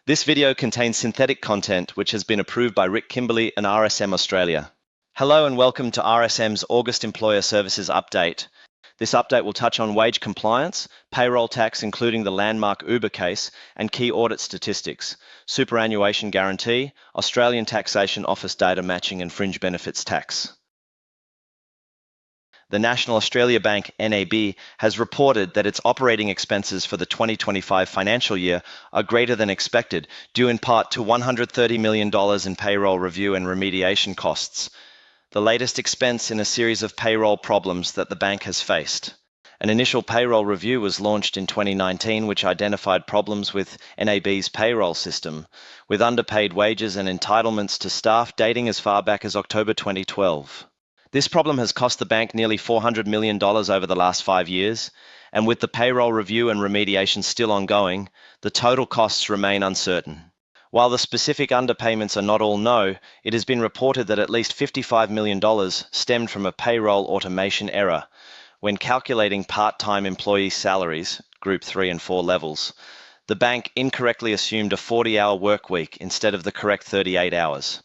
This video contains synthetic content which has been approved by Rick Kimberley and RSM Australia. Hello and welcome to RSM's August Employer Services Update. This update will touch on wage compliance, payroll tax including the landmark Uber case, and key audit statistics, Superannuation Guarantee, Australian Taxation Office data matching and fringe benefits tax. The National Australia Bank, NAB, has reported that its operating expenses for the 2025 financial year are greater than expected, due in part to $130 million in payroll review and remediation costs, the latest expense in a series of payroll problems that the bank has faced. An initial payroll review was launched in 2019 which identified problems with NAB's payroll system, with underpaid wages and entitlements to staff dating as far back as October 2012. This problem has cost the bank nearly $400 million over the last 5 years, and with the payroll review and remediation still ongoing, the total costs remain uncertain. While the specific underpayments are not all known, it has been reported that at least $55 million stemmed from a payroll automation error when calculating part-time employee salaries, Group 3 and 4 levels. The bank incorrectly assumed a 40-hour work week instead of the correct 38 hours.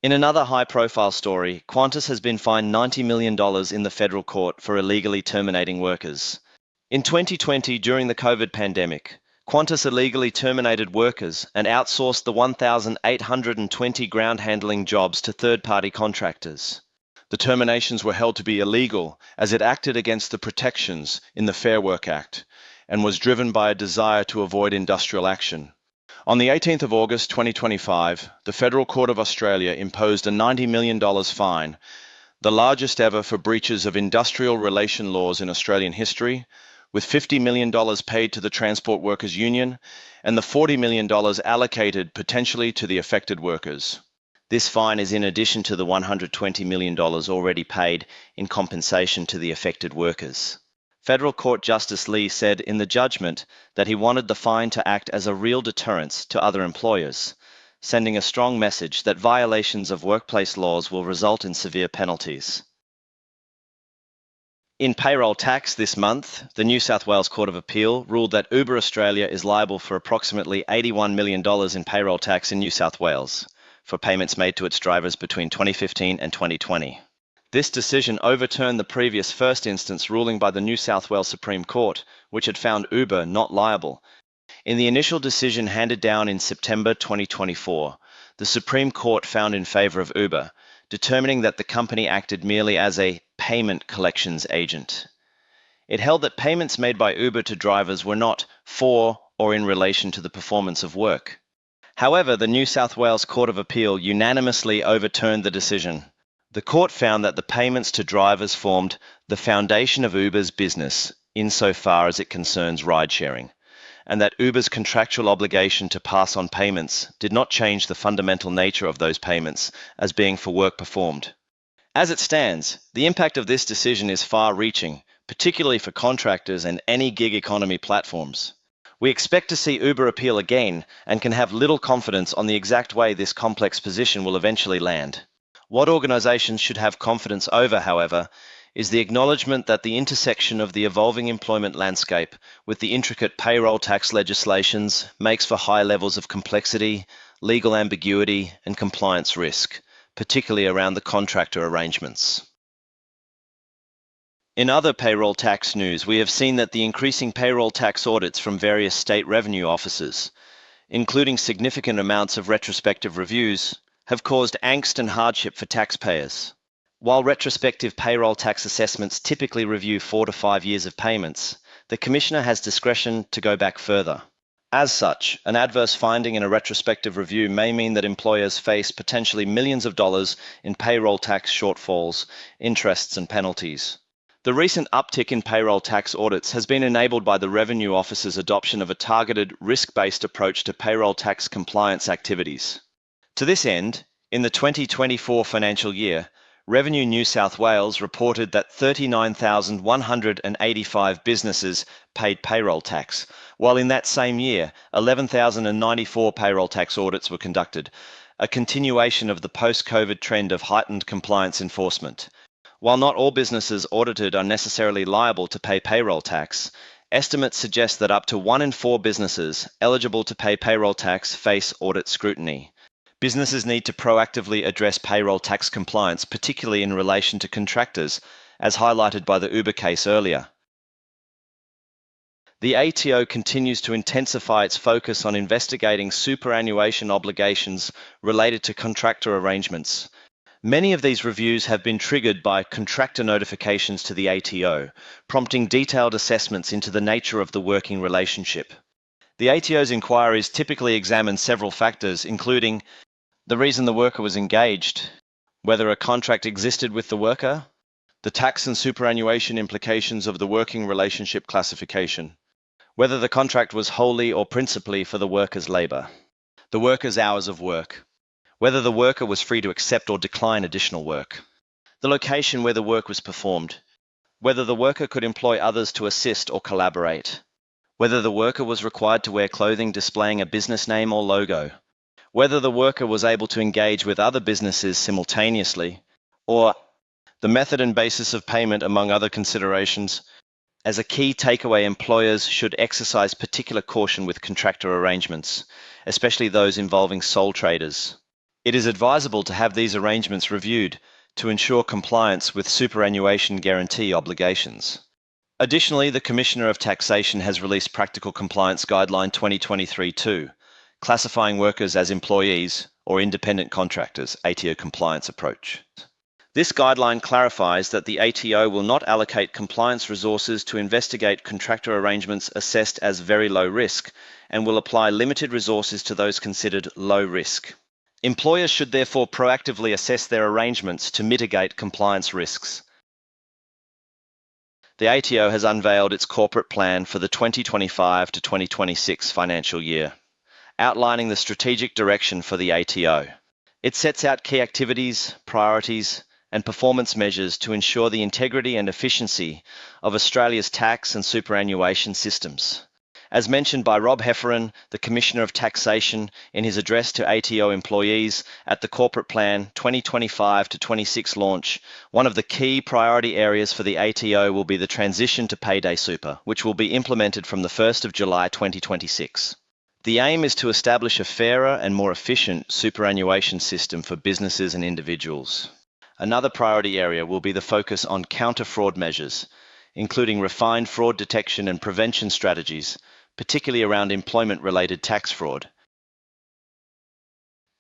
In another high-profile story, Qantas has been fined $90 million in the federal court for illegally terminating workers. In 2020, during the COVID pandemic, Qantas illegally terminated workers and outsourced the 1,820 ground handling jobs to third-party contractors. The terminations were held to be illegal as it acted against the protections in the Fair Work Act and was driven by a desire to avoid industrial action. On the 18th of August 2025, the Federal Court of Australia imposed a $90 million fine, the largest ever for breaches of industrial relation laws in Australian history, with $50 million paid to the Transport Workers Union and the $40 million allocated potentially to the affected workers. This fine is in addition to the $120 million already paid in compensation to the affected workers. Federal Court Justice Lee said in the judgment that he wanted the fine to act as a real deterrence to other employers, sending a strong message that violations of workplace laws will result in severe penalties. In payroll tax this month, the New South Wales Court of Appeal ruled that Uber Australia is liable for approximately $81 million in payroll tax in New South Wales for payments made to its drivers between 2015 and 2020. This decision overturned the previous first instance ruling by the New South Wales Supreme Court, which had found Uber not liable. In the initial decision handed down in September 2024, the Supreme Court found in favour of Uber, determining that the company acted merely as a payment collections agent. It held that payments made by Uber to drivers were not for or in relation to the performance of work. However, the New South Wales Court of Appeal unanimously overturned the decision. The court found that the payments to drivers formed the foundation of Uber's business insofar as it concerns ride-sharing, and that Uber's contractual obligation to pass on payments did not change the fundamental nature of those payments as being for work performed. As it stands, the impact of this decision is far-reaching, particularly for contractors and any gig economy platforms. We expect to see Uber appeal again and can have little confidence on the exact way this complex position will eventually land. What organisations should have confidence over, however, is the acknowledgement that the intersection of the evolving employment landscape with the intricate payroll tax legislations makes for high levels of complexity, legal ambiguity and compliance risk, particularly around the contractor arrangements. In other payroll tax news, we have seen that the increasing payroll tax audits from various state revenue offices, including significant amounts of retrospective reviews, have caused angst and hardship for taxpayers. While retrospective payroll tax assessments typically review 4 to 5 years of payments, the Commissioner has discretion to go back further. As such, an adverse finding in a retrospective review may mean that employers face potentially millions of dollars in payroll tax shortfalls, interests and penalties. The recent uptick in payroll tax audits has been enabled by the Revenue Office's adoption of a targeted, risk-based approach to payroll tax compliance activities. To this end, in the 2024 financial year, Revenue New South Wales reported that 39,185 businesses paid payroll tax, while in that same year, 11,094 payroll tax audits were conducted, a continuation of the post-COVID trend of heightened compliance enforcement. While not all businesses audited are necessarily liable to pay payroll tax, Estimates suggest that up to 1 in 4 businesses eligible to pay payroll tax face audit scrutiny. Businesses need to proactively address payroll tax compliance, particularly in relation to contractors, as highlighted by the Uber case earlier. The ATO continues to intensify its focus on investigating superannuation obligations related to contractor arrangements. Many of these reviews have been triggered by contractor notifications to the ATO, prompting detailed assessments into the nature of the working relationship. The ATO's inquiries typically examine several factors, including the reason the worker was engaged, whether a contract existed with the worker, the tax and superannuation implications of the working relationship classification, whether the contract was wholly or principally for the worker's labour, the worker's hours of work, whether the worker was free to accept or decline additional work, the location where the work was performed, whether the worker could employ others to assist or collaborate, whether the worker was required to wear clothing displaying a business name or logo, whether the worker was able to engage with other businesses simultaneously, or the method and basis of payment, among other considerations. As a key takeaway, employers should exercise particular caution with contractor arrangements, especially those involving sole traders. It is advisable to have these arrangements reviewed to ensure compliance with Superannuation Guarantee obligations. Additionally, the Commissioner of Taxation has released Practical Compliance Guideline 2023-2, classifying workers as employees or independent contractors, ATO compliance approach. This guideline clarifies that the ATO will not allocate compliance resources to investigate contractor arrangements assessed as very low risk and will apply limited resources to those considered low risk. Employers should therefore proactively assess their arrangements to mitigate compliance risks. The ATO has unveiled its corporate plan for the 2025 to 2026 financial year, outlining the strategic direction for the ATO. It sets out key activities, priorities, and performance measures to ensure the integrity and efficiency of Australia's tax and superannuation systems. As mentioned by Rob Heffernan, the Commissioner of Taxation, in his address to ATO employees at the Corporate Plan 2025 to 26 launch, one of the key priority areas for the ATO will be the transition to Payday Super, which will be implemented from the 1st of July 2026. The aim is to establish a fairer and more efficient superannuation system for businesses and individuals. Another priority area will be the focus on counter-fraud measures, including refined fraud detection and prevention strategies, particularly around employment-related tax fraud.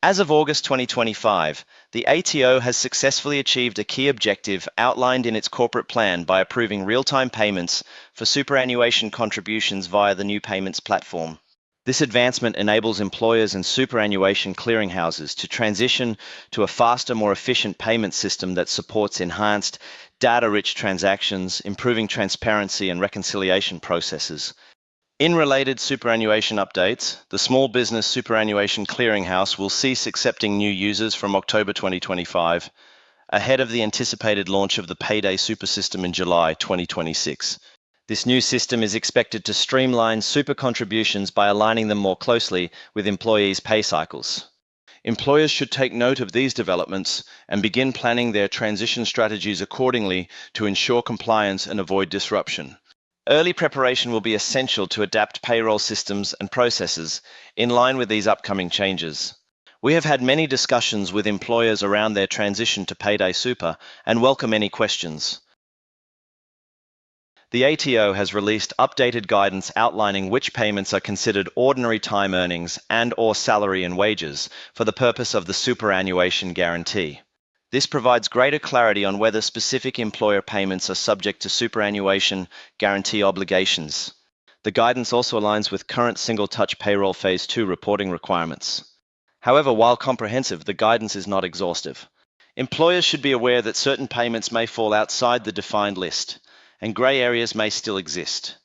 As of August 2025, the ATO has successfully achieved a key objective outlined in its corporate plan by approving real-time payments for superannuation contributions via the new payments platform. This advancement enables employers and superannuation clearinghouses to transition to a faster, more efficient payment system that supports enhanced, data-rich transactions, improving transparency and reconciliation processes. In related superannuation updates, the Small Business Superannuation Clearinghouse will cease accepting new users from October 2025, ahead of the anticipated launch of the Payday Super system in July 2026. This new system is expected to streamline super contributions by aligning them more closely with employees' pay cycles. Employers should take note of these developments and begin planning their transition strategies accordingly to ensure compliance and avoid disruption. Early preparation will be essential to adapt payroll systems and processes in line with these upcoming changes. We have had many discussions with employers around their transition to Payday Super and welcome any questions. The ATO has released updated guidance outlining which payments are considered ordinary time earnings and/or salary and wages for the purpose of the Superannuation Guarantee. This provides greater clarity on whether specific employer payments are subject to superannuation guarantee obligations. The guidance also aligns with current single-touch payroll Phase 2 reporting requirements. However, while comprehensive, the guidance is not exhaustive. Employers should be aware that certain payments may fall outside the defined list, and grey areas may still exist.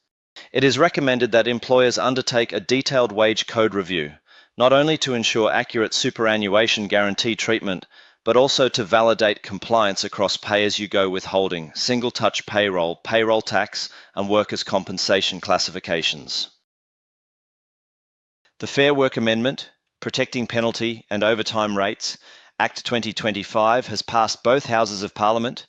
It is recommended that employers undertake a detailed wage code review, not only to ensure accurate superannuation guarantee treatment, but also to validate compliance across pay-as-you-go withholding, single-touch payroll, payroll tax, and workers' compensation classifications. The Fair Work Amendment, Protecting Penalty and Overtime Rates, Act 2025 has passed both Houses of Parliament.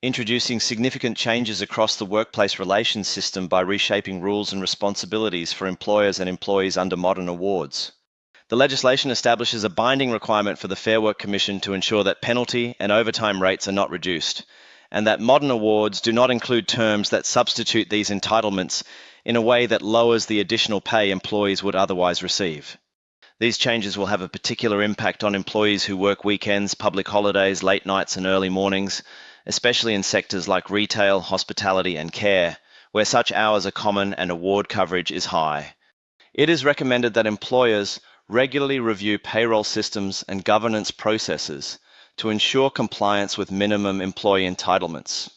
introducing significant changes across the workplace relations system by reshaping rules and responsibilities for employers and employees under modern awards. The legislation establishes a binding requirement for the Fair Work Commission to ensure that penalty and overtime rates are not reduced, and that modern awards do not include terms that substitute these entitlements in a way that lowers the additional pay employees would otherwise receive. These changes will have a particular impact on employees who work weekends, public holidays, late nights and early mornings, especially in sectors like retail, hospitality and care, where such hours are common and award coverage is high. It is recommended that employers regularly review payroll systems and governance processes to ensure compliance with minimum employee entitlements.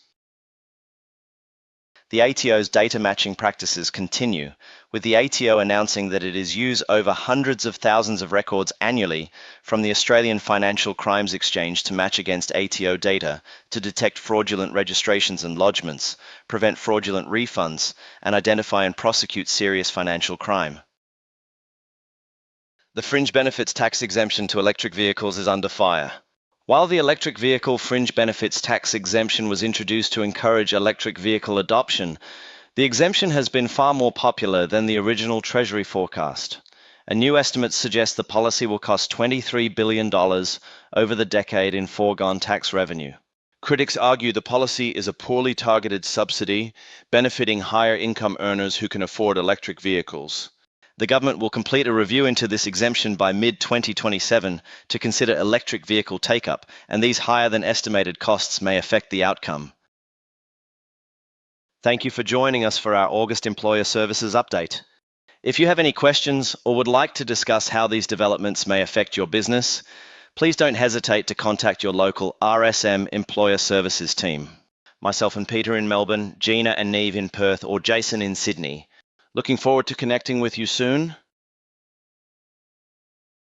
The ATO's data matching practices continue, with the ATO announcing that it is using over hundreds of thousands of records annually from the Australian Financial Crimes Exchange to match against ATO data to detect fraudulent registrations and lodgements, prevent fraudulent refunds, and identify and prosecute serious financial crime. The fringe benefits tax exemption to electric vehicles is under fire. While the electric vehicle fringe benefits tax exemption was introduced to encourage electric vehicle adoption, the exemption has been far more popular than the original Treasury forecast. A new estimate suggests the policy will cost $23 billion over the decade in foregone tax revenue. Critics argue the policy is a poorly targeted subsidy, benefiting higher income earners who can afford electric vehicles. The government will complete a review into this exemption by mid-2027 to consider electric vehicle take-up, and these higher than estimated costs may affect the outcome. Thank you for joining us for our August Employer Services Update. If you have any questions or would like to discuss how these developments may affect your business, please don't hesitate to contact your local RSM Employer Services team. Myself and Peter in Melbourne, Gina and Neve in Perth, or Jason in Sydney. Looking forward to connecting with you soon.